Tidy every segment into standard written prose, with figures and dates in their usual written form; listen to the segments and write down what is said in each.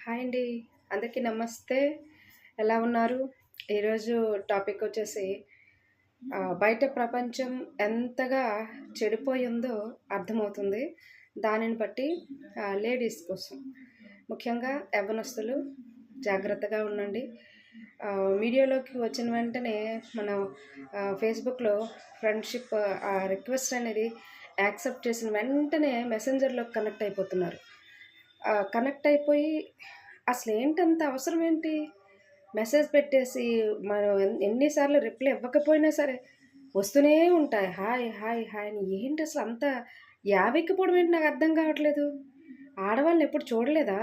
Hi అండి. అందరికీ నమస్తే. ఎలా ఉన్నారు? ఈరోజు టాపిక్ వచ్చేసి బయట ప్రపంచం ఎంతగా చెడిపోయిందో అర్థమవుతుంది. దానిని బట్టి లేడీస్ కోసం ముఖ్యంగా యవ్వనస్తులు జాగ్రత్తగా ఉండండి. మీడియాలోకి వచ్చిన వెంటనే మనం ఫేస్బుక్‌లో ఫ్రెండ్‌షిప్ రిక్వెస్ట్ అనేది యాక్సెప్ట్ చేసిన వెంటనే మెసెంజర్‌లోకి కనెక్ట్ అయిపోతున్నారు. కనెక్ట్ అయిపోయి అసలేంటంత అవసరం ఏంటి? మెసేజ్ పెట్టేసి మనం ఎన్ని సార్లు రిప్లై ఇవ్వకపోయినా సరే వస్తూనే ఉంటాయి. హాయ్, హాయ్, హాయ్ అని. ఏంటసలు అంత యావెక్కిపోవడం ఏంటి నాకర్థం కావట్లేదు. ఆడవాళ్ళని ఎప్పుడు చూడలేదా?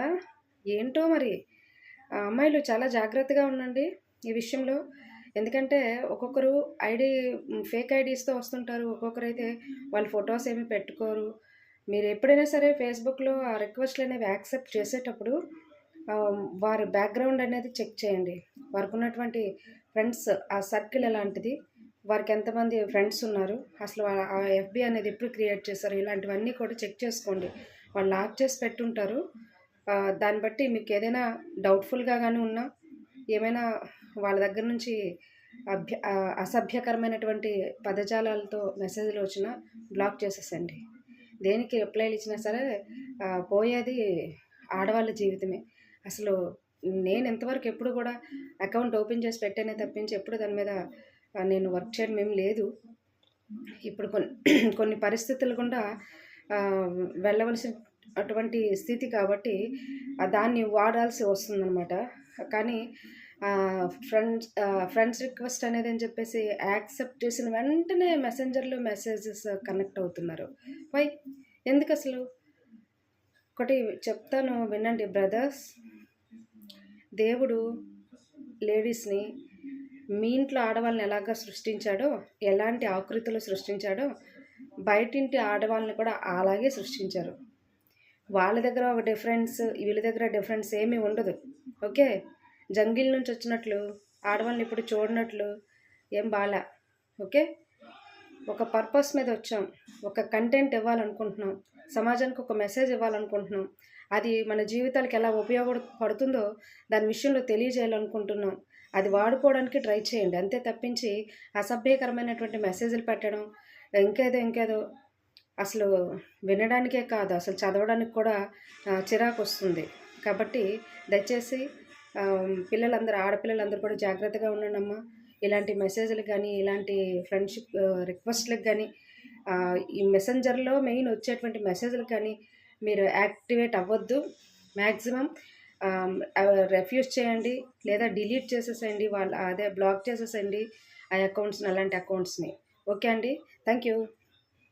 ఏంటో మరి. అమ్మాయిలు చాలా జాగ్రత్తగా ఉండండి ఈ విషయంలో. ఎందుకంటే ఒక్కొక్కరు ఫేక్ ఐడీస్‌తో వస్తుంటారు. ఒక్కొక్కరైతే వాళ్ళ ఫోటోస్ ఏమి పెట్టుకోరు. మీరు ఎప్పుడైనా సరే ఫేస్‌బుక్‌లో ఆ రిక్వెస్ట్‌లనేవి యాక్సెప్ట్ చేసేటప్పుడు వారి బ్యాక్‌గ్రౌండ్ అనేది చెక్ చేయండి. వారికున్నటువంటి ఫ్రెండ్స్ ఆ సర్కిల్ ఎలాంటిది? వారికి ఎంతమంది ఫ్రెండ్స్ ఉన్నారు? అసలు ఆ ఎఫ్‌బీ అనేది ఎప్పుడు క్రియేట్ చేశారు? ఇలాంటివన్నీ కూడా చెక్ చేసుకోండి. వాళ్ళు లాక్ చేసి పెట్టుంటారు. దాన్ని బట్టి మీకేదైనా డౌట్‌ఫుల్‌గా గాని ఉన్నా, ఏమైనా వాళ్ళ దగ్గర నుంచి అసభ్యకరమైనటువంటి పదజాలాలతో మెసేజ్‌లు వచ్చినా బ్లాక్ చేసేసేయండి. దేనికి రిప్లైలు ఇచ్చినా సరే పోయేది ఆడవాళ్ళ జీవితమే. అసలు నేను ఇంతవరకు ఎప్పుడు కూడా అకౌంట్ ఓపెన్ చేసి పెట్టానే తప్పించి ఎప్పుడు దాని మీద నేను వర్క్ చేయడం ఏమి లేదు. ఇప్పుడు కొన్ని పరిస్థితులు గుండా వెళ్ళవలసినటువంటి స్థితి కాబట్టి దాన్ని వాడాల్సి వస్తుందనమాట. కానీ ఫ్రెండ్స్ రిక్వెస్ట్ అనేది అని చెప్పేసి యాక్సెప్ట్ చేసిన వెంటనే మెసెంజర్‌లో మెసేజెస్ కనెక్ట్ అవుతున్నారు. వై? ఎందుకసలు? ఒకటి చెప్తాను వినండి బ్రదర్స్. దేవుడు లేడీస్‌ని మీ ఇంట్లో ఆడవాళ్ళని ఎలాగా సృష్టించాడో, ఎలాంటి ఆకృతిలో సృష్టించాడో, బయటింటి ఆడవాళ్ళని కూడా అలాగే సృష్టించారు. వాళ్ళ దగ్గర ఒక డిఫరెన్స్, వీళ్ళ దగ్గర డిఫరెన్స్ ఏమీ ఉండదు. ఓకే. జంగిల్ నుంచి వచ్చినట్లు ఆడవాళ్ళని ఇప్పుడు చూడనట్లు ఏం బాలా. ఓకే. ఒక పర్పస్ మీద వచ్చాం. ఒక కంటెంట్ ఇవ్వాలనుకుంటున్నాం. సమాజానికి ఒక మెసేజ్ ఇవ్వాలనుకుంటున్నాం. అది మన జీవితాలకు ఎలా ఉపయోగపడుతుందో దాని విషయంలో తెలియజేయాలనుకుంటున్నాం. అది వాడుకోవడానికి ట్రై చేయండి. అంతే తప్పించి అసభ్యకరమైనటువంటి మెసేజ్‌లు పెట్టడం, ఇంకేదో అసలు వినడానికే కాదు, అసలు చదవడానికి కూడా చిరాకొస్తుంది. కాబట్టి దయచేసి ఆడపిల్లలందరూ కూడా జాగ్రత్తగా ఉండండమ్మా. ఇలాంటి మెసేజ్‌లకు గానీ, ఇలాంటి ఫ్రెండ్‌షిప్ రిక్వెస్ట్‌లకు గానీ, ఈ మెసెంజర్‌లో మెయిన్ వచ్చేటువంటి మెసేజ్‌లకు కానీ మీరు యాక్టివేట్ అవ్వద్దు. మ్యాక్సిమం రెఫ్యూజ్ చేయండి, లేదా డిలీట్ చేసేసేయండి. బ్లాక్ చేసేసేయండి ఆ అకౌంట్స్‌ని, అలాంటి అకౌంట్స్‌ని. ఓకే అండి. Thank you.